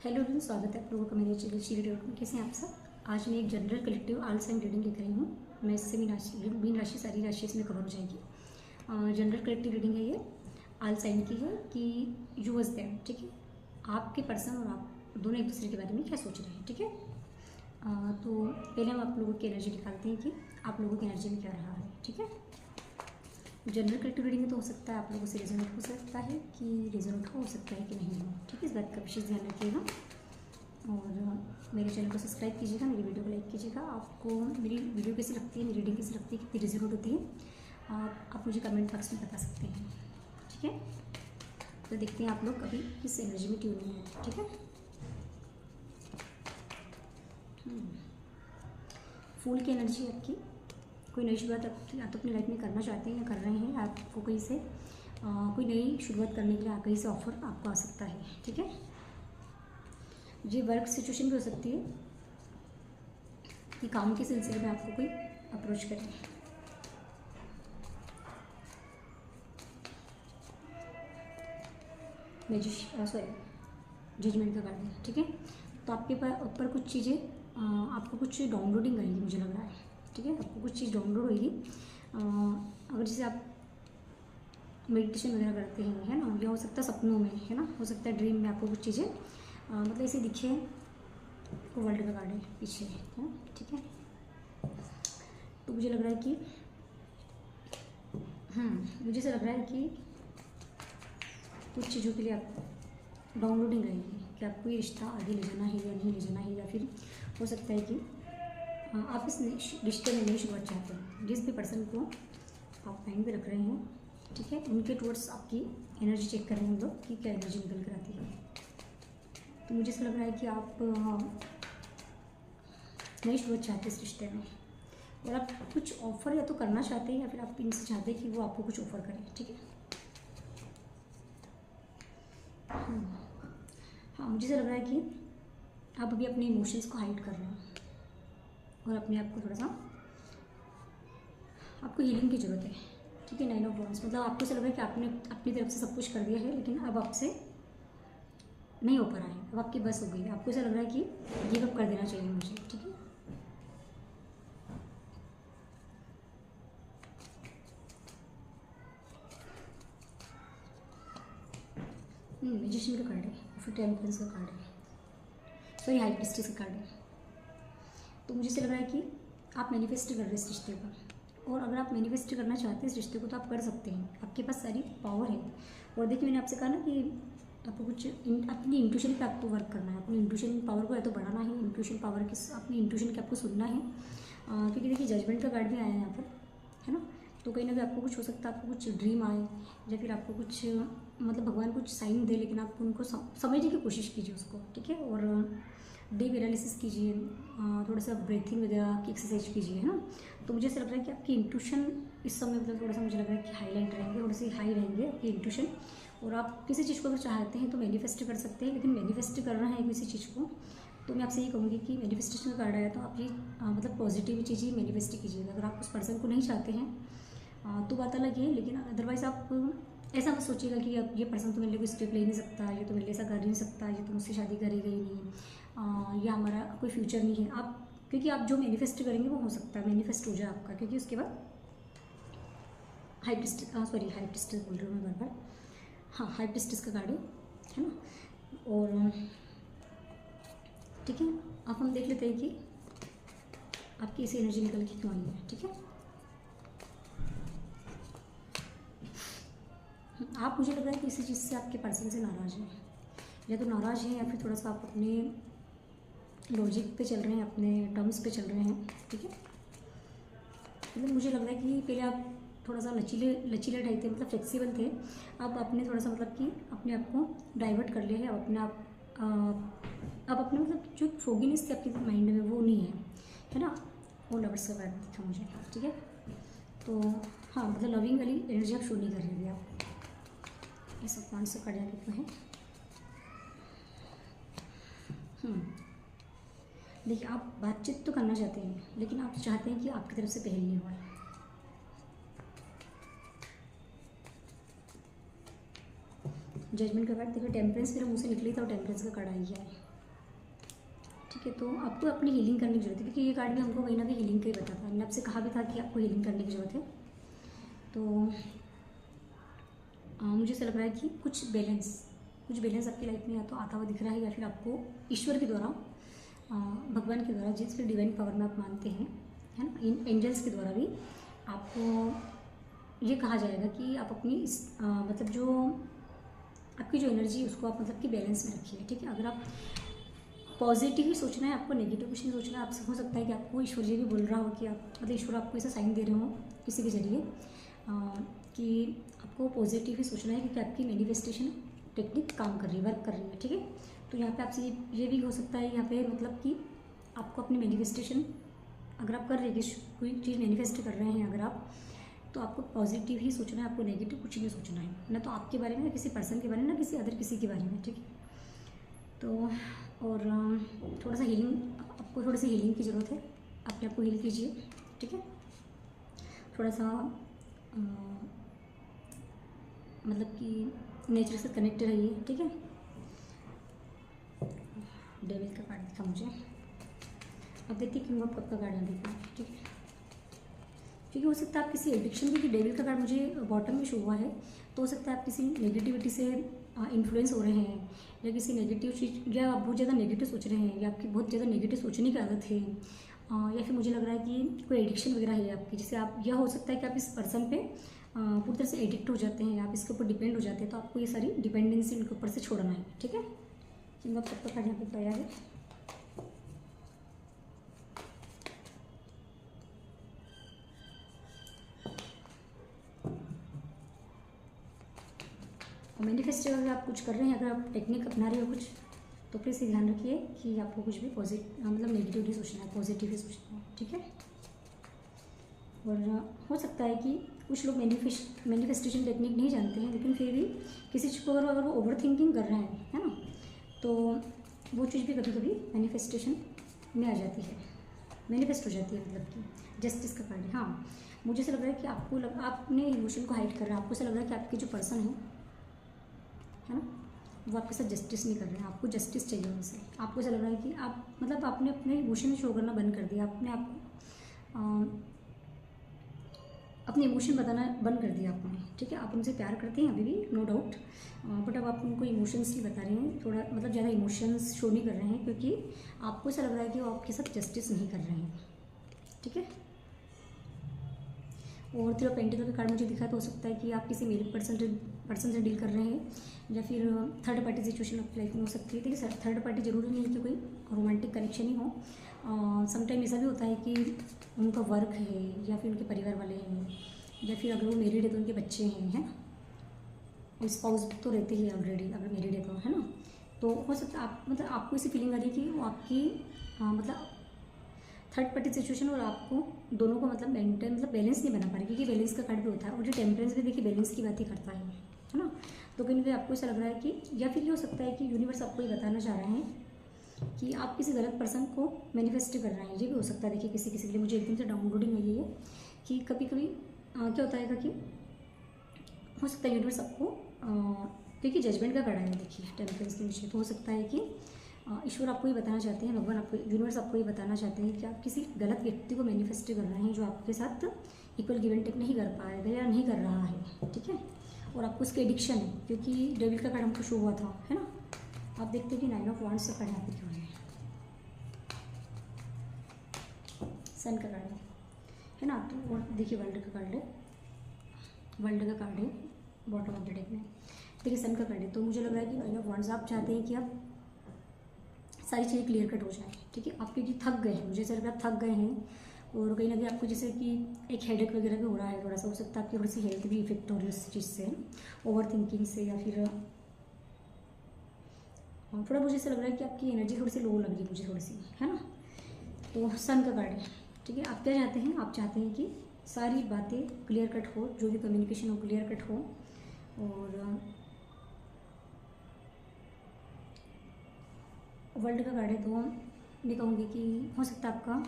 Hello friends, स्वागत है आप लोगों का मेरे चैनल शीरी डॉट में। कैसे हैं आप सब। आज मैं एक general collective all sign reading लेकर आई हूँ। मैं इससे मीन राशि सारी राशि इसमें कवर हो जाएगी। जनरल कलेक्टिव रीडिंग है ये, ऑल साइन की है कि यू वाज देयर। ठीक है, आपके पर्सन और आप दोनों एक दूसरे के बारे में क्या सोच रहे हैं। ठीक है, तो पहले हम आप लोगों की एनर्जी निकालते हैं कि आप लोगों की एनर्जी में क्या रहा है। ठीक है, जनरल कलेक्टिव रीडिंग में तो हो सकता है आप लोगों से रेजोनेट हो सकता है कि रेजोनेट हो सकता है कि नहीं हो। ठीक है, इस बात का विशेष ध्यान रखिएगा और मेरे चैनल को सब्सक्राइब कीजिएगा, मेरी वीडियो को लाइक कीजिएगा। आपको मेरी वीडियो कैसी लगती है, मेरी रीडिंग कैसी लगती है, कितनी रेजोनेट होती है, आप मुझे कमेंट बॉक्स में बता सकते हैं। ठीक है, तो देखते हैं आप लोग कभी किस एनर्जी में ट्यून है। ठीक है, फूल की एनर्जी है आपकी। कोई नई शुरुआत आप तो अपनी लाइफ में करना चाहते हैं या कर रहे हैं, आपको कहीं से कोई नई शुरुआत करने के लिए कहीं से ऑफर आपको आ सकता है। ठीक है, ये वर्क सिचुएशन भी हो सकती है कि काम के सिलसिले में आपको कोई अप्रोच करे। जजमेंट का कार्ड है। ठीक है, तो आपके ऊपर कुछ चीज़ें आपको कुछ डाउनलोडिंग आएगी, मुझे लग रहा है। ठीक है, आपको कुछ चीज़ डाउनलोड होगी। अगर जैसे आप मेडिटेशन वगैरह करते हैं, है ना, या हो सकता है सपनों में, है ना, हो सकता है ड्रीम में आपको कुछ चीज़ें मतलब ऐसे दिखे। को वर्ल्ड का कार्ड है पीछे, है। ठीक है, तो मुझे लग रहा है कि मुझे ऐसा लग रहा है कि कुछ चीज़ों के लिए आपको डाउनलोडिंग रहेगी कि आपको ये रिश्ता आगे ले जाना है या नहीं ले जाना है, या फिर हो सकता है कि आप इस रिश्ते में नई शुरुआत चाहते हैं। जिस भी पर्सन को आप माइंड में रख रहे हैं, ठीक है, उनके टूवर्ड्स आपकी एनर्जी चेक कर रहे हैं हम लोग कि क्या एनर्जी निकल कर आती है। तो मुझे ऐसा लग रहा है कि आप नई शुरुआत चाहते हैं इस रिश्ते में, और आप कुछ ऑफ़र या तो करना चाहते हैं या फिर आप इनसे चाहते हैं कि वो आपको कुछ ऑफ़र करें। ठीक है, हाँ, मुझे ऐसा लग रहा है कि आप अभी अपने इमोशंस को हाइड कर रहे हैं और अपने आप को थोड़ा सा, आपको हीलिंग की ज़रूरत है। ठीक है, 9 ऑफ वॉन्ड्स मतलब आपको ऐसा लग रहा है कि आपने अपनी तरफ से सब कुछ कर दिया है, लेकिन अब आपसे नहीं हो पा रहा है, अब आपकी बस हो गई है। आपको ऐसा लग रहा है कि गिव अप कर देना चाहिए मुझे। ठीक है, मैजिशियन का कार्ड है, फिर टेम्परेंस का कार्ड है, सॉरी हाई प्रीस्टेस का कार्ड है। तो मुझे ऐसा लग रहा है कि आप मैनिफेस्ट कर रहे हैं इस रिश्ते को, और अगर आप मैनिफेस्ट करना चाहते हैं इस रिश्ते को तो आप कर सकते हैं। आपके पास सारी पावर है। और देखिए, मैंने आपसे कहा ना कि आपको कुछ अपनी इंट्यूशन पे आपको वर्क करना है। अपनी इंट्यूशन पावर को या तो बढ़ाना है, इंट्यूशन पावर की अपनी इंट्यूशन की आपको सुनना है। क्योंकि देखिए जजमेंट का कार्ड भी आया है यहाँ पर, है ना। तो कहीं ना कहीं आपको कुछ हो सकता है, आपको कुछ ड्रीम आए या फिर आपको कुछ मतलब भगवान कुछ साइन दे, लेकिन आप उनको समझने की कोशिश कीजिए उसको। ठीक है, और डीप एनालिसिस कीजिए, थोड़ा सा ब्रीथिंग वगैरह की एक्सरसाइज कीजिए, है ना। तो मुझे ऐसा लग रहा है कि आपकी इंट्यूशन इस समय मतलब थोड़ा सा मुझे लग रहा है कि हाईलाइट रहेंगे, थोड़े से हाई रहेंगे आपकी इंट्यूशन। और आप किसी चीज़ को अगर चाहते हैं तो मैनिफेस्ट कर सकते हैं, लेकिन मैनिफेस्ट करना है किसी चीज़ को तो मैं आपसे ये कहूँगी कि मैनिफेस्टेशन का कार्ड आया तो आप ये मतलब पॉजिटिव चीज़ ही मैनिफेस्ट कीजिएगा। अगर आप उस पर्सन को नहीं चाहते हैं तो बात अलग है, लेकिन अदरवाइज़ आप ऐसा मत सोचिएगा कि अब ये पर्सन तो मेरे लिए कोई स्टेप ले नहीं सकता, ये तो मेरे लिए ऐसा कर नहीं सकता, ये तो मुझसे शादी करेगा ही नहीं, या हमारा कोई फ्यूचर नहीं है। आप क्योंकि आप जो मैनिफेस्ट करेंगे वो हो सकता है मैनिफेस्ट हो जाए आपका, क्योंकि उसके बाद हाई प्रीस्टेस बोल रही हूँ मैं बार बार, हाँ हाई प्रीस्टेस का कार्ड है ना। और ठीक है, अब हम देख लेते हैं कि आपकी ऐसी एनर्जी निकल के क्यों आई है। ठीक है, आप मुझे लग रहा है कि इसी चीज़ से आपके पर्सन से नाराज़ हैं, या तो नाराज़ हैं या फिर थोड़ा सा आप अपने लॉजिक पे चल रहे हैं, अपने टर्म्स पे चल रहे हैं। ठीक है, मतलब मुझे लग रहा है कि पहले आप थोड़ा सा लचीले टाइप थे, मतलब फ्लेक्सिबल थे। अब आपने थोड़ा सा मतलब कि अपने आप को डाइवर्ट कर लिया है। अब अपने आप अब अपने मतलब जो फोगीनेस थी आपके माइंड में वो नहीं है ना। और लवर्स का कार्ड दिखा मुझे। ठीक है, तो हाँ मतलब लविंग वाली एनर्जी आप शो नहीं कर रही है। आप ये सब पॉइंट से कार्ड कितना है। देखिए, आप बातचीत तो करना चाहते हैं, लेकिन आप चाहते हैं कि आपकी तरफ से पहल नहीं हो। जजमेंट का कार्ड, देखो टेम्परेंस मेरे मुंह से निकली था और टेम्परेंस का कार्ड आ गया है। ठीक है, तो आपको अपनी हीलिंग करने की जरूरत है, क्योंकि ये कार्ड भी हमको कहीं ना कहीं हीलिंग का ही बताता है। मैंने आपसे कहा भी था कि आपको हीलिंग करने की ज़रूरत है। तो मुझे ऐसा लग रहा है कि कुछ बैलेंस आपकी लाइफ में या तो आता हुआ दिख रहा है, या फिर आपको ईश्वर के द्वारा, भगवान के द्वारा, जिस फिर डिवाइन पावर में आप मानते हैं, है ना, इन एंजल्स के द्वारा भी आपको ये कहा जाएगा कि आप अपनी मतलब जो आपकी जो एनर्जी उसको आप मतलब कि बैलेंस में रखिए। ठीक है, अगर आप पॉजिटिव ही सोचना है, आपको नेगेटिव कुछ नहीं सोचना है। आपसे हो सकता है कि आपको ईश्वर जी भी बोल रहा हो कि आप मतलब ईश्वर आपको ऐसा साइन दे रहे हो किसी के जरिए कि आपको पॉजिटिव ही सोचना है, क्योंकि आपकी मैनिफेस्टेशन टेक्निक काम कर रही है, वर्क कर रही है। ठीक है, तो यहाँ पे आपसे ये भी हो सकता है यहाँ पे मतलब कि आपको अपनी मैनिफेस्टेशन अगर आप कर रहे हैं, कोई चीज़ मैनिफेस्ट कर रहे हैं अगर आप, तो आपको पॉजिटिव ही सोचना है, आपको नेगेटिव कुछ नहीं सोचना है, ना तो आपके बारे में, ना किसी पर्सन के बारे में, ना किसी के बारे में। ठीक है, तो और थोड़ा सा हीलिंग, आपको थोड़ी सी हीलिंग की ज़रूरत है, अपने आप को हील कीजिए। ठीक है, थोड़ा सा मतलब कि नेचर से कनेक्ट रहिए। ठीक है, डेविल का कार्ड दिखा मुझे, अब देखिए कि आप कब का कार्ड देखा। ठीक है, क्योंकि हो सकता है आप किसी एडिक्शन, क्योंकि डेविल का कार्ड मुझे बॉटम में शो हुआ है, तो हो सकता है आप किसी नेगेटिविटी से इन्फ्लुएंस हो रहे हैं, या किसी नेगेटिव चीज़, या आप बहुत ज़्यादा नेगेटिव सोच रहे हैं, या आपकी बहुत ज़्यादा नेगेटिव सोचने की आदत है, या फिर मुझे लग रहा है कि कोई एडिक्शन वगैरह है आपकी, जिससे आप, यह हो सकता है कि आप इस पर्सन पे पूरी तरह से एडिक्ट हो जाते हैं, आप इसके ऊपर डिपेंड हो जाते हैं, तो आपको ये सारी डिपेंडेंसी उनके ऊपर से छोड़ना है। ठीक है, किंग ऑफ कप का कार्ड यहाँ पे पाया है। और मैनिफेस्ट अगर आप कुछ कर रहे हैं, अगर आप टेक्निक अपना रहे हो कुछ, तो प्लीज़ ये ध्यान रखिए कि आपको कुछ भी पॉजिटिव मतलब नेगेटिव नहीं सोचना है, पॉजिटिव ही सोचना है। ठीक है, और हो सकता है कि कुछ लोग मैनिफेस्टेशन टेक्निक नहीं जानते हैं, लेकिन फिर भी किसी चीज़ को अगर वो ओवर थिंकिंग कर रहे हैं, है ना, तो वो चीज़ भी कभी कभी मैनिफेस्टेशन में आ जाती है, मैनिफेस्ट हो जाती है। मतलब कि जस्टिस का कार्ड है। हाँ, मुझे ऐसा लग रहा है कि आपने इमोशन को हाइड कर रहा है, आपको ऐसा लग रहा है कि आपके जो पर्सन है ना, वो आपके साथ जस्टिस नहीं कर रहे हैं, आपको जस्टिस चाहिए उनसे। आपको ऐसा लग रहा है कि आप मतलब आपने अपने इमोशन शो करना बंद कर दिया, आपने अपने इमोशन बताना बंद कर दिया आपने। ठीक है, आप उनसे प्यार करते हैं अभी भी, नो डाउट, बट अब आप उनको इमोशंस नहीं बता रहे हैं, थोड़ा मतलब ज़्यादा इमोशंस शो नहीं कर रहे हैं, क्योंकि आपको ऐसा लग रहा है कि वो आपके साथ जस्टिस नहीं कर रहे हैं। ठीक है, और थ्री ऑफ पेंटिकल का कार्ड मुझे दिखा, तो हो सकता है कि आप किसी मेल पर्सन से डील कर रहे हैं, या फिर थर्ड पार्टी सिचुएशन आपकी लाइफ में हो सकती है। देखिए, थर्ड पार्टी जरूरी नहीं है कि कोई रोमांटिक कनेक्शन ही हो, समटाइम ऐसा भी होता है कि उनका वर्क है, या फिर उनके परिवार वाले हैं, या फिर अगर वो मैरिड है तो उनके बच्चे हैं, है ना, और स्पाउस तो रहते ही ऑलरेडी, अगर मैरिड है तो, है ना, तो हो सकता है आप मतलब आपको ऐसी फीलिंग आ रही है कि वो आपकी मतलब थर्ड पार्टी सिचुएशन और आपको दोनों को मतलब मेंटेन मतलब बैलेंस नहीं बना पा रही, क्योंकि बैलेंस का कार्ड भी होता है, और जो टेम्परेंस भी देखिए बैलेंस की बात ही करता है ना, तो कहीं भी आपको ऐसा लग रहा है कि, या फिर ये हो सकता है कि यूनिवर्स आपको ये बताना चाह रहे हैं कि आप किसी गलत पर्सन को मैनिफेस्ट कर रहे हैं। ये भी हो सकता है, देखिए किसी के लिए मुझे एकदम से डाउनलोडिंग आई है कि कभी कभी क्या होता है कि हो सकता है यूनिवर्स आपको देखिए जजमेंट का कार्ड है, देखिए टेम्परेंस के नीचे, तो हो सकता है कि ईश्वर आपको ये बताना चाहते हैं, भगवान आपको, यूनिवर्स आपको ये बताना चाहते हैं कि आप किसी गलत व्यक्ति को मैनिफेस्ट कर रहे हैं, जो आपके साथ इक्वल गिव एंड टेक नहीं कर पाएगा या नहीं कर रहा है। ठीक है, और आपको उसकी एडिक्शन है, क्योंकि डेविल का कार्ड हमको शो हुआ था, है ना। आप देखते हैं कि 9 ऑफ वांड्स का कार्ड यहाँ पे क्यों है, सन का कार्ड है ना, तो और देखिए वर्ल्ड का कार्ड है, वर्ल्ड का कार्ड है बॉटम ऑफ द डेक में, देखिए सन का कार्ड है। तो मुझे लग रहा है कि 9 ऑफ वांड्स आप चाहते हैं कि आप सारी चीज़ें क्लियर कट हो जाए। ठीक है, आप क्योंकि थक गए हैं, मुझे ऐसा लग रहा है थक गए हैं, और कहीं ना कहीं आपको जैसे कि एक हेडेक वगैरह भी हो रहा है, थोड़ा सा हो सकता है आपकी थोड़ी सी हेल्थ भी इफेक्ट हो रही है उस चीज़ से, ओवर थिंकिंग से, या फिर थोड़ा मुझे ऐसा लग रहा है कि आपकी एनर्जी थोड़ी सी लो लग रही है मुझे थोड़ी सी, है ना। तो सन का कार्ड है। ठीक है, आप क्या चाहते हैं, आप चाहते हैं कि सारी बातें क्लियर कट हो, जो भी कम्युनिकेशन हो क्लियर कट हो, और वर्ल्ड का कार्ड है। तो मैं कहूँगी कि हो सकता है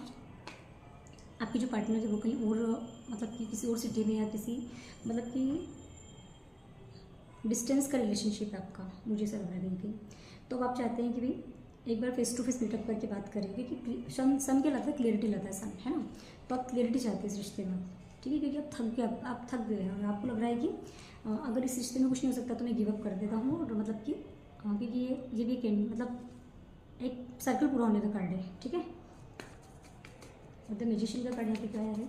आपकी जो पार्टनर है वो कहीं और मतलब कि किसी और सिटी में, या किसी मतलब कि डिस्टेंस का रिलेशनशिप है आपका, मुझे ऐसा लग रहा है कहीं कहीं। तो अब आप चाहते हैं कि भाई एक बार फेस टू फेस मीटअप करके बात करें, क्योंकि सन क्या लाता है, क्लियरिटी लाता है सन, है ना। तो आप क्लियरिटी चाहते हैं इस रिश्ते में, ठीक है, क्योंकि आप थक गए हैं और आपको लग रहा है कि अगर इस रिश्ते में कुछ नहीं हो सकता तो मैं गिव अप कर देता हूँ। और मतलब कि क्योंकि ये भी एक मतलब एक सर्कल पूरा होने का कार्ड है, ठीक है। और द मैजिशियन का कार्ड यहाँ पे क्या है,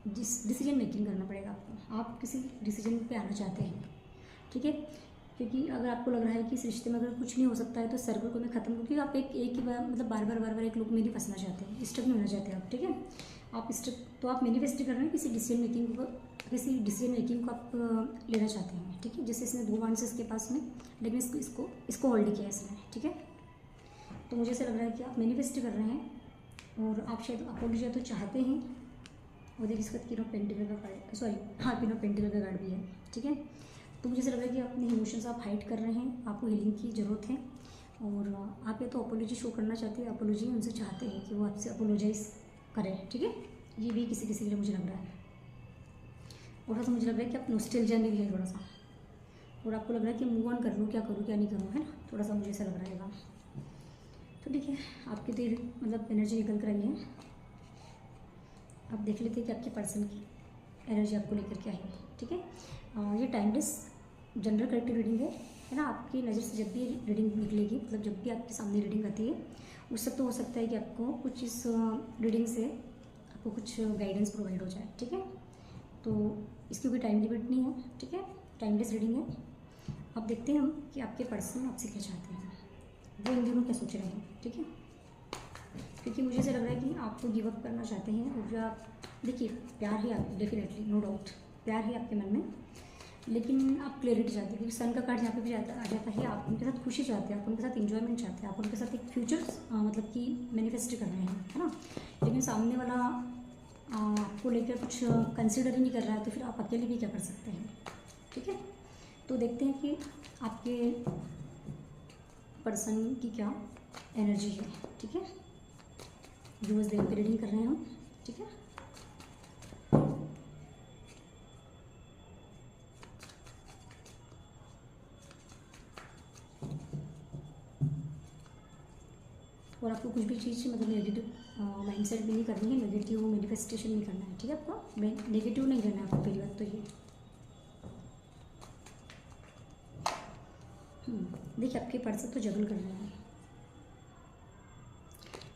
डिसीजन मेकिंग करना पड़ेगा आपको, आप किसी डिसीजन पे आना चाहते हैं, ठीक है। क्योंकि अगर आपको लग रहा है कि इस रिश्ते में अगर कुछ नहीं हो सकता है तो सर्कल को मैं ख़त्म करूँ, क्योंकि आप एक ही बार मतलब बार बार एक लूप में नहीं फंसना चाहते हैं, स्टक नहीं होना चाहते आप, ठीक है। आप स्टक तो आप मैनिफेस्ट कर रहे हैं किसी डिसीजन मेकिंग को आप लेना चाहते हैं, ठीक है। जैसे इसने 2 वांड्स इसके पास में, लेकिन इसको होल्ड किया इसने, ठीक है। तो मुझे ऐसा लग रहा है कि आप मैनिफेस्ट कर रहे हैं और आप शायद अपोलॉजी तो चाहते हैं। और देखिए इसका किंग ऑफ पेंटिकल का कार्ड, सॉरी हाँ किंग ऑफ पेंटिकल का कार्ड भी है, ठीक है। तो मुझे ऐसा लग रहा है कि अपने इमोशंस आप हाइड कर रहे हैं, आपको हीलिंग की ज़रूरत है। और आप या तो अपोलॉजी शो करना चाहते हैं, अपोलॉजी उनसे चाहते हैं कि वो आपसे अपोलोजाइज करें, ठीक है। ये भी किसी किसी के लिए मुझे लग रहा है। और थोड़ा सा मुझे लग रहा है कि आप नॉस्टैल्जिया में भी है थोड़ा सा, और आपको लग रहा है कि मूव ऑन कर लूँ, क्या करूँ क्या नहीं करूँ, है ना, थोड़ा सा मुझे ऐसा लग रहा है। तो ठीक है, आपकी तो मतलब एनर्जी निकल कर आई है। आप देख लेते हैं कि आपके पर्सन की एनर्जी आपको लेकर के आई है, ठीक है। ये टाइमलेस जनरल कलेक्टिव रीडिंग है ना। आपकी नज़र से जब भी रीडिंग निकलेगी, मतलब जब भी आपके सामने रीडिंग आती है, उस सब तो हो सकता है कि आपको कुछ इस रीडिंग से आपको कुछ गाइडेंस प्रोवाइड हो जाए, ठीक है। तो इसकी कोई टाइम लिमिट नहीं है, ठीक है, टाइमलेस रीडिंग है। अब देखते हैं हम कि आपके पर्सन आपसे क्या चाहते हैं, वो इन दिनों क्या सोच रहे हैं, ठीक है। क्योंकि मुझे ऐसा लग रहा है कि आप तो गिव अप करना चाहते हैं, और जो आप देखिए प्यार है आप डेफिनेटली, नो डाउट प्यार है आपके मन में, लेकिन आप क्लैरिटी चाहते हैं, क्योंकि सन का कार्ड यहाँ पे भी आ जाता है। आप उनके साथ खुशी चाहते हैं, आप उनके साथ इंजॉयमेंट चाहते हैं, आप उनके साथ एक फ्यूचर मतलब कि मैनिफेस्ट कर रहे हैं, है ना। लेकिन सामने वाला आपको लेकर कुछ कंसिडर ही नहीं कर रहा है, तो फिर आप अकेले भी क्या कर सकते हैं, ठीक है। तो देखते हैं कि आपके पर्सन की क्या एनर्जी है, ठीक है। यूएस देव पे रीडिंग कर रहे हैं हम, ठीक है। और आपको कुछ भी चीज़ मतलब नेगेटिव माइंडसेट भी नहीं करनी है, नेगेटिव मैनिफेस्टेशन नहीं करना है, ठीक है। आपको नेगेटिव नहीं करना है आपको, पहली बात तो ये। देखिए आपके पर्सन तो जगल कर रहे हैं,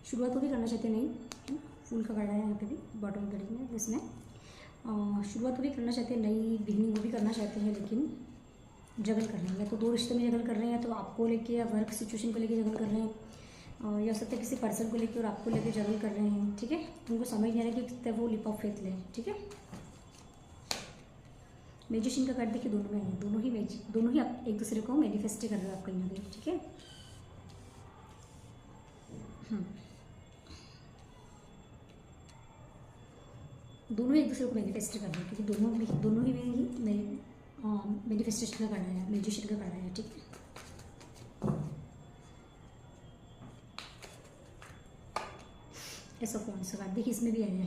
शुरुआत वो भी करना चाहते नहीं, फूल का कार्ड है यहाँ पे भी बॉटम रीडिंग में, जिसमें शुरुआत वो भी करना चाहते हैं, नई बिगनिंग वो भी करना चाहते हैं, लेकिन जगल कर रहे हैं, या तो 2 रिश्ते में जगल कर रहे हैं, तो आपको लेके या वर्क सिचुएशन को लेके जगल कर रहे हैं, या हो सकता है किसी पर्सन को लेके और आपको लेके जगल कर रहे हैं, ठीक है। उनको समझ नहीं आ रहा कि वो लिप ऑफ फेथ लें, ठीक है। मैजिशियन का कार्ड देखिए दोनों में है, दोनों ही आप एक दूसरे को मैनिफेस्ट कर रहे हो आप कहीं ना कहीं, ठीक है। दोनों ही एक दूसरे को मैनिफेस्ट कर रहे हैं, क्योंकि दोनों ही में ही मैनिफेस्टेशन का कार्ड है, मैजिशियन का कार्ड है, ठीक है। ऐसा कौन सा कार्ड देखिए इसमें भी आया है,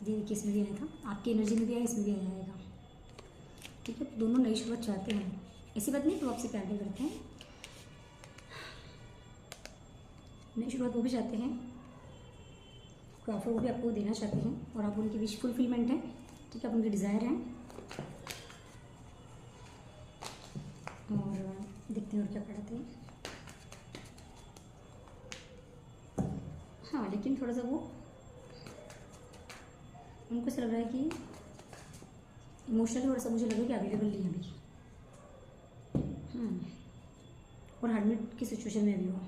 देखिए इसमें भी आया था, आपकी एनर्जी में भी आया, इसमें भी आएगा, ठीक है। दोनों नई शुरुआत चाहते हैं, ऐसी बात नहीं तो आपसे प्यार भी करते हैं, नई शुरुआत वो भी चाहते हैं, कोई ऑफर वो भी आपको देना चाहते हैं, और आप उनकी विश फुलफिलमेंट है, ठीक है, आप उनके डिज़ायर हैं। और देखते हैं और क्या पढ़ाते हैं। हाँ लेकिन थोड़ा सा वो उनको ऐसा लग रहा है कि इमोशनली थोड़ा सा मुझे लग रहा है कि अवेलेबल नहीं है अभी, और हर्मिट की सिचुएशन में भी हो।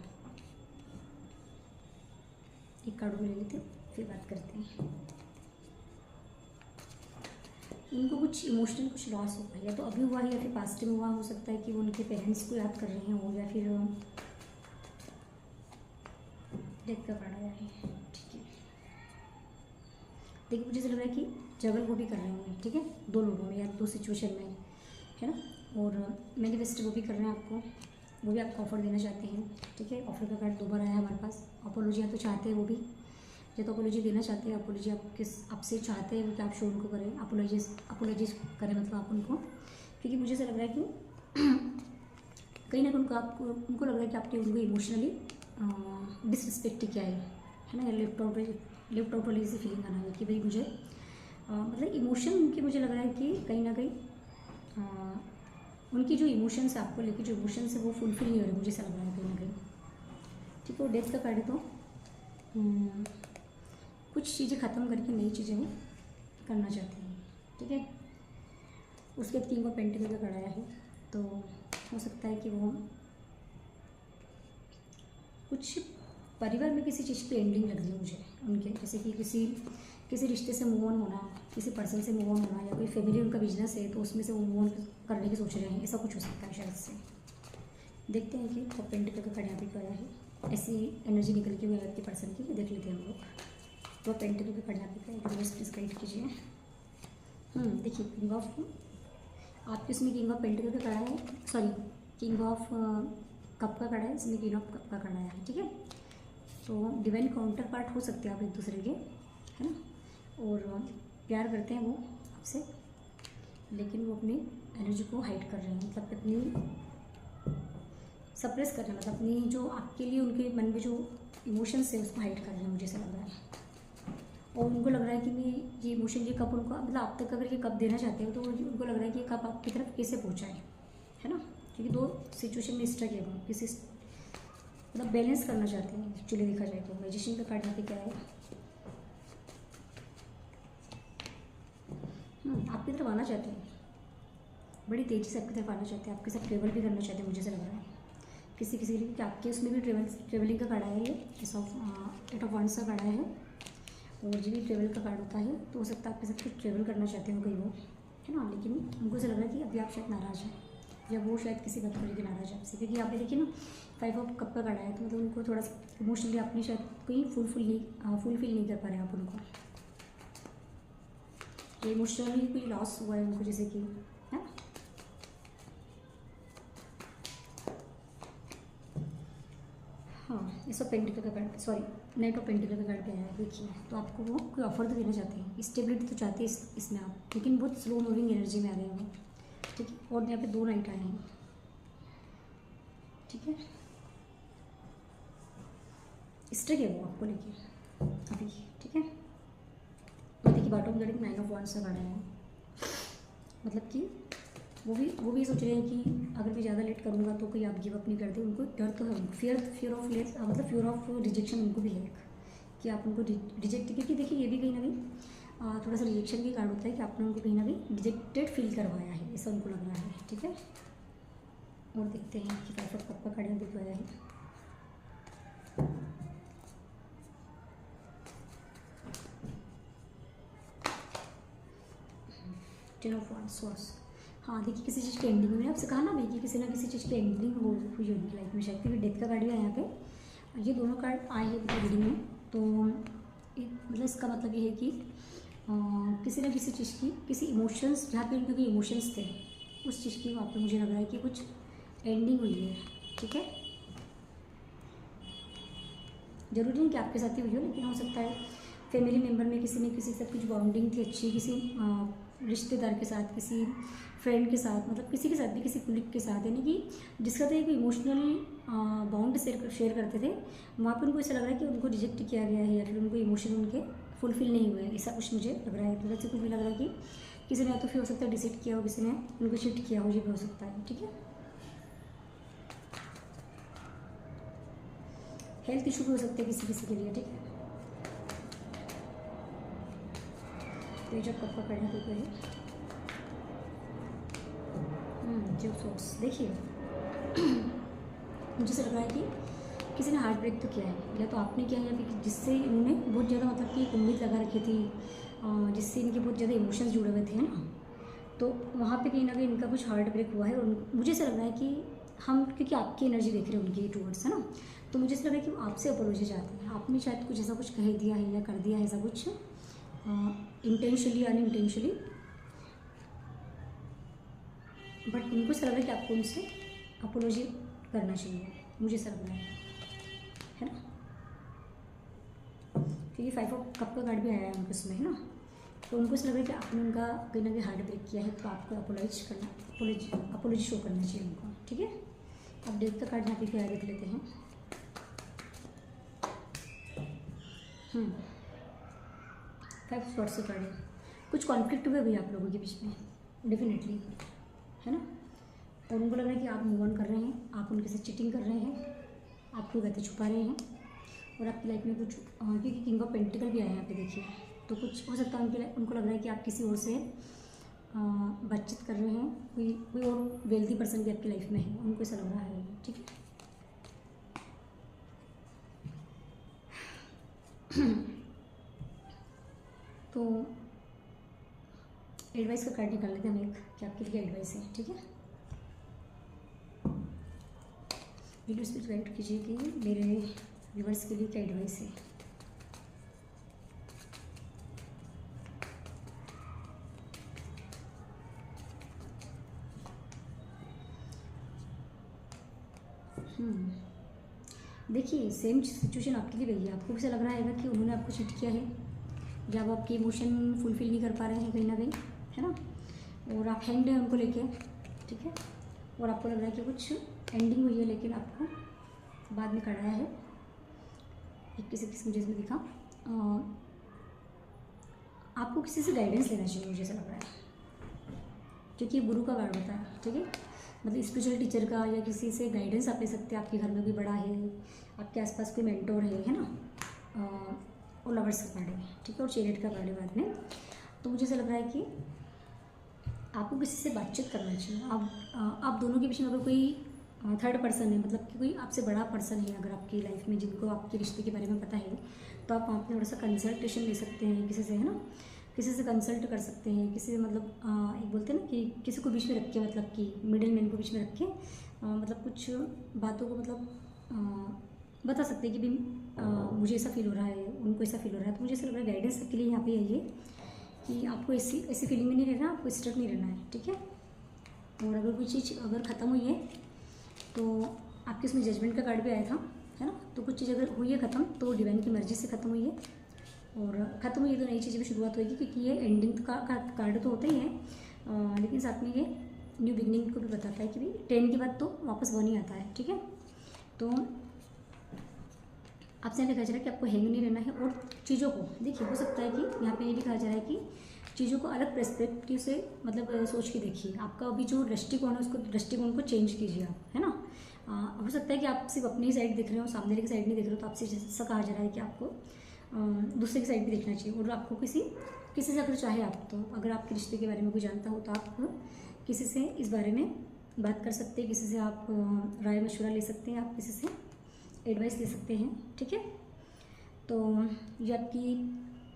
एक कार्ड में ले लेते फिर बात करते हैं। उनको कुछ इमोशनल कुछ लॉस हुआ है, या तो अभी हुआ है या फिर पास्ट में हुआ, हो सकता है कि वो उनके पेरेंट्स को याद कर रहे हैं वो, या फिर डेथ का कार्ड आया है, ठीक है। देखिए मुझे ऐसा लग रहा है कि जगल वो भी कर रहे होंगे, ठीक है, 2 लोगों में या 2 सिचुएशन में, है ना। और मैनिफेस्ट वो भी कर रहे हैं आपको, वो भी आपको ऑफर देना चाहते हैं, ठीक है। ऑफर का कार्ड 2 बार आया हमारे पास, अपोलॉजी तो चाहते हैं वो भी, या तो अपोलॉजी देना चाहते हैं, अपोलॉजी आपसे चाहते हैं कि आप शो उनको करें, अपोलॉजी करें, मतलब आप उनको, क्योंकि मुझे ऐसा लग रहा है कि कहीं ना कहीं उनको लग रहा है कि आपने उनको इमोशनली डिसरिस्पेक्ट किया है ना, या लेफ्ट आउट वाली ऐसी फीलिंग आना है कि भाई मुझे मतलब इमोशन उनके, मुझे लग रहा है कि कहीं ना कहीं उनकी जो इमोशंस है आपको लेके, जो इमोशंस है वो फुलफिल नहीं हो रहे, मुझे ऐसा लग रहा है कहीं ना कहीं। ठीक है, और डेथ का कार्ड है तो कुछ चीज़ें ख़त्म करके नई चीज़ें वो करना चाहते हैं। ठीक है, उसके बाद किंग ऑफ पेंटिकल का कार्ड आया है, तो हो सकता है कि वो कुछ परिवार में किसी चीज़ की एंडिंग लग रही है मुझे उनके, जैसे कि किसी रिश्ते से मूव ऑन होना, किसी पर्सन से मूव ऑन होना, या कोई फैमिली उनका बिजनेस है तो उसमें से वो मूव ऑन करने की सोच रहे हैं, ऐसा कुछ हो सकता है शायद से। देखते हैं कि टॉप पेंटिकल का कार्ड यहाँ पे क्या आया है, ऐसी एनर्जी निकल के हुई है आपके पर्सन की, देख लेते हैं हम लोग। टॉप पेंटिकल का कार्ड यहाँ पे क्या है, यूनिवर्स प्लीज गाइड कीजिए। देखिए किंग ऑफ, आपके उसमें किंग ऑफ पेंटिकल का कार्ड है, सॉरी किंग ऑफ कप का कार्ड है, इसमें किंग ऑफ कप का कार्ड आया है। ठीक है, तो डिवाइन काउंटर पार्ट हो सकते हैं आप एक दूसरे के, है ना, और प्यार करते हैं वो आपसे, लेकिन वो अपनी एनर्जी को हाइड कर रहे हैं, मतलब अपनी सप्रेस कर रहे हैं, मतलब अपनी जो आपके लिए उनके मन में जो इमोशंस है उसको हाइड कर रहे हैं, मुझे ऐसा लग रहा है। और उनको लग रहा है कि मैं ये इमोशन, ये कप उनको, मतलब आप तक अगर ये कप देना चाहते हो तो उनको लग रहा है कि ये कप आपकी तरफ कैसे पहुँचाए, है ना, क्योंकि दो सिचुएशन में स्ट्रक है वो, किसी मतलब बैलेंस करना चाहते हैं एक्चुअली देखा जाए तो। मैजिशियन का कार्ड यहाँ पे क्या है, आपकी तरफ आना चाहते हैं, बड़ी तेज़ी से आपकी तरफ आना चाहते हैं, आपके साथ ट्रेवल भी करना चाहते हैं, मुझे ऐसा लग रहा है किसी के लिए, कि आपके उसमें भी ट्रेवलिंग का कार्ड आया है, एट ऑफ वांड्स का कार्ड आया है, और जो भी ट्रेवल का कार्ड होता है तो हो सकता है आपके साथ कुछ ट्रेवल करना चाहते हो कहीं वो, है ना, लेकिन उनको ऐसा लग रहा है कि अभी आप शायद नाराज़ हैं, या वो शायद किसी बात को लेकर नाराज़ है आपसे, क्योंकि यहाँ पे देखिए ना 5 ऑफ कप का कार्ड आया, तो मतलब उनको थोड़ा सा इमोशनली अपनी शायद कहीं फुलफिल नहीं कर पा रहे हैं आप उनको, तो इमोशनली कोई लॉस हुआ है उनको, जैसे कि है। हाँ, इस ऑफ पेंटिकल का card, sorry night of pentacle का कार्ड पे आया है। देखिए, तो आपको वो कोई ऑफर तो देना चाहते हैं, स्टेबिलिटी तो चाहते हैं इसमें आप, लेकिन बहुत स्लो मूविंग एनर्जी में आ रहे हैं वो। ठीक है, और यहाँ पे 2 नाइट आए हैं। ठीक है, स्ट्रिक है वो आपको लेके अभी। ठीक है, और देखिए बॉटम लड़की 9 ऑफ वांड्स का कार्ड आया है, मतलब कि वो भी सोच रहे हैं कि अगर मैं ज़्यादा लेट करूँगा तो कोई आप गिव अप नहीं करते, उनको डर तो है, फियर ऑफ लेट, मतलब फियर ऑफ रिजेक्शन उनको भी है कि आप उनको रिजेक्ट, क्योंकि देखिए ये भी कहीं ना कहीं थोड़ा सा रिजेक्शन की कार्ड होता है कि आपने उनको कहीं ना कहीं रिजेक्टेड फील करवाया है, ऐसा उनको लग रहा है। ठीक है, और देखते हैं कि 5 ऑफ कप का कार्ड भी आया है। टेन ऑफ वांड्स, हाँ देखिए किसी चीज़ की एंडिंग, मैंने आपसे कहा ना भाई कि किसी ना किसी चीज़ की एंडिंग हुई होगी लाइफ में शायद, क्योंकि डेथ का कार्ड भी है यहाँ पे, ये दोनों कार्ड आए हैं रीडिंग में, तो मतलब इसका मतलब ये है कि किसी ना किसी चीज़ की, किसी इमोशंस, जहाँ पे उनके इमोशंस थे उस चीज़ की वहाँ पे मुझे लग रहा है कि कुछ एंडिंग हुई है। ठीक है, जरूरी नहीं कि आपके साथ ही हुई हो, लेकिन हो सकता है फैमिली मेम्बर में किसी ने किसी से कुछ बॉन्डिंग थी अच्छी, किसी रिश्तेदार के साथ, किसी फ्रेंड के साथ, मतलब किसी के साथ भी, किसी कुलीग के साथ, यानी कि जिसका तो एक इमोशनल बॉन्ड शेयर करते थे, वहाँ पर उनको ऐसा लग रहा है कि उनको रिजेक्ट किया गया है, या फिर उनको इमोशन उनके फुलफिल नहीं हुए, ऐसा कुछ मुझे लग रहा है। तो वैसे कुछ भी लग रहा है कि किसी ने या तो फिर हो सकता है डिसाइड किया हो, किसी ने उनको शिफ्ट किया हो, ये भी हो सकता है। ठीक है, हेल्थ इशू भी हो सकते हैं किसी के लिए। ठीक है, तो जब कब का पढ़ना तो है जो सोर्स, देखिए मुझे ऐसा लग रहा है कि किसी ने हार्ट ब्रेक तो किया है, या तो आपने किया है, या फिर जिससे इन्होंने बहुत ज़्यादा मतलब कि उम्मीद लगा रखी थी, जिससे इनके बहुत ज़्यादा इमोशंस जुड़े हुए थे ना, तो वहाँ पे कहीं ना कहीं इनका कुछ हार्ट ब्रेक हुआ है। और मुझे ऐसा लग रहा है कि हम, क्योंकि आपकी एनर्जी देख रहे हैं उनकी टूवर्ड्स, है ना, तो मुझे ऐसा लग रहा है कि वो आपसे अपोलॉजी चाहते हैं, आपने शायद कुछ ऐसा कुछ कह दिया है या कर दिया है ऐसा कुछ, इंटेंशनली अनइंटेंशनली, बट उनको ऐसा लग रहा है कि आपको उनसे अपोलॉजी करना चाहिए, मुझे ऐसा लग रहा है ना। क्योंकि 5 ऑफ कप का कार्ड भी आया है उनको इसमें, है ना। तो उनको ऐसा लग रहा है कि आपने उनका कहीं ना कहीं हार्ट ब्रेक किया है, तो आपको अपोलॉजी शो करना चाहिए उनको, ठीक है। अब डेथ का कार्ड यहाँ पे क्या है देख लेते हैं। 5 स्लॉट्स का कार्ड है। कुछ कॉन्फ्लिक्ट हुए भी आप लोगों के बीच में डेफिनेटली, है ना। और उनको लग रहा है कि आप मूव ऑन कर रहे हैं, आप उनके साथ चीटिंग कर रहे हैं, आपको बातें छुपा रहे हैं, और आपकी लाइफ में कुछ क्योंकि किंग ऑफ पेंटिकल भी आया है यहाँ पे देखिए, तो कुछ हो सकता है उनको लग रहा है कि आप किसी और से बातचीत कर रहे हैं, कोई और वेल्थी पर्सन भी आपकी लाइफ में है, उनको ऐसा लग रहा है, ठीक है। तो एडवाइस का कार्ड निकाल लेते हैं हम एक, कि आपके लिए एडवाइस है, ठीक है। वीडियो स्पीच गाइड कीजिए कि मेरे व्यूवर्स के लिए क्या एडवाइस है। देखिए सेम सिचुएशन आपके लिए भैया, आपको भी ऐसा लग रहा है कि उन्होंने आपको चीट किया है, या वो आपके इमोशन फुलफिल नहीं कर पा रहे हैं कहीं ना कहीं, है ना। और आप हैंग्ड हैं उनको लेके, ठीक है। और आपको लग रहा है कि कुछ एंडिंग हुई है, लेकिन आपको बाद में कराया है। 21 मुझे इसमें दिखा, आपको किसी से गाइडेंस लेना चाहिए, मुझे ऐसा लग रहा है, क्योंकि गुरु का कार्ड होता है, ठीक है। मतलब स्पिरिचुअल टीचर का या किसी से गाइडेंस आप ले सकते हैं, आपके घर में कोई बड़ा है, आपके आसपास कोई मेंटोर है ना। और लवर्स का कार्ड है, ठीक है, और चैरियट का कार्ड है बाद में। तो मुझे ऐसा लग रहा है कि आपको किसी से बातचीत करना चाहिए। आप दोनों के बीच में अगर कोई थर्ड पर्सन है, मतलब कि कोई आपसे बड़ा पर्सन है अगर आपकी लाइफ में, जिनको आपके रिश्ते के बारे में पता है, तो आप वहाँ पर थोड़ा सा कंसल्टेशन ले सकते हैं किसी से, है ना। किसी से कंसल्ट कर सकते हैं, किसी से मतलब एक बोलते हैं ना कि किसी को बीच में रख के, मतलब कि मिडिल मैन को बीच में रख के मतलब कुछ बातों को मतलब बता सकते हैं कि भाई मुझे ऐसा फील हो रहा है, उनको ऐसा फील हो रहा है। तो मुझे ऐसा लग रहा है गाइडेंस के लिए यहाँ पे आइए कि आपको ऐसी फीलिंग में नहीं रहना, आपको स्ट्रक नहीं रहना है, ठीक है। और अगर कोई चीज़ अगर ख़त्म हुई है, तो आपके उसमें जजमेंट का कार्ड भी आया था, है ना। तो कुछ चीज़ अगर हुई है ख़त्म, तो डिवाइन की मर्जी से ख़त्म हुई है, और ख़त्म हुई है तो नई चीज़ें भी शुरुआत होगी, क्योंकि ये एंडिंग का कार्ड तो होता ही है, लेकिन साथ में ये न्यू बिगनिंग को भी बताता है कि भाई 10 के बाद तो वापस वो नहीं आता है, ठीक है। तो आपसे यहाँ लिखा जा रहा है कि आपको हैंग नहीं रहना है, और चीज़ों को देखिए, हो सकता है कि यहाँ पे ये भी कहा जा रहा है कि चीज़ों को अलग पर्सपेक्टिव से मतलब सोच के देखिए। आपका अभी जो दृष्टिकोण है, उसको दृष्टिकोण को चेंज कीजिए आप, है ना। हो सकता है कि आप सिर्फ अपनी ही साइड देख रहे हो, सामने की साइड नहीं देख रहे हो, तो आपसे जैसा कहा जा रहा है कि आपको दूसरे की साइड भी देखना चाहिए। और आपको किसी से अगर चाहे आप, तो अगर आपके रिश्ते के बारे में कोई जानता हो, तो आप किसी से इस बारे में बात कर सकते हैं, किसी से आप राय मशवरा ले सकते हैं, आप किसी से एडवाइस ले सकते हैं, ठीक है। तो ये आपकी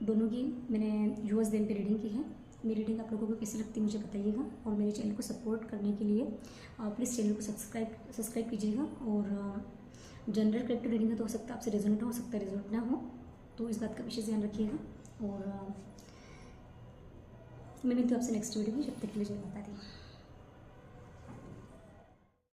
दोनों की मैंने यूएस दिन पे रीडिंग की है। मेरी रीडिंग आप लोगों को कैसी लगती है मुझे बताइएगा, और मेरे चैनल को सपोर्ट करने के लिए प्लीज़ चैनल को सब्सक्राइब कीजिएगा। और जनरल कलेक्टिव रीडिंग है, तो हो सकता है आपसे रेजोनेट हो सकता है रेजोनेट ना हो, तो इस बात का विशेष ध्यान रखिएगा। और मैं मिलती हूँ आपसे नेक्स्ट वीडियो में, जब तक के लिए जय माता दी।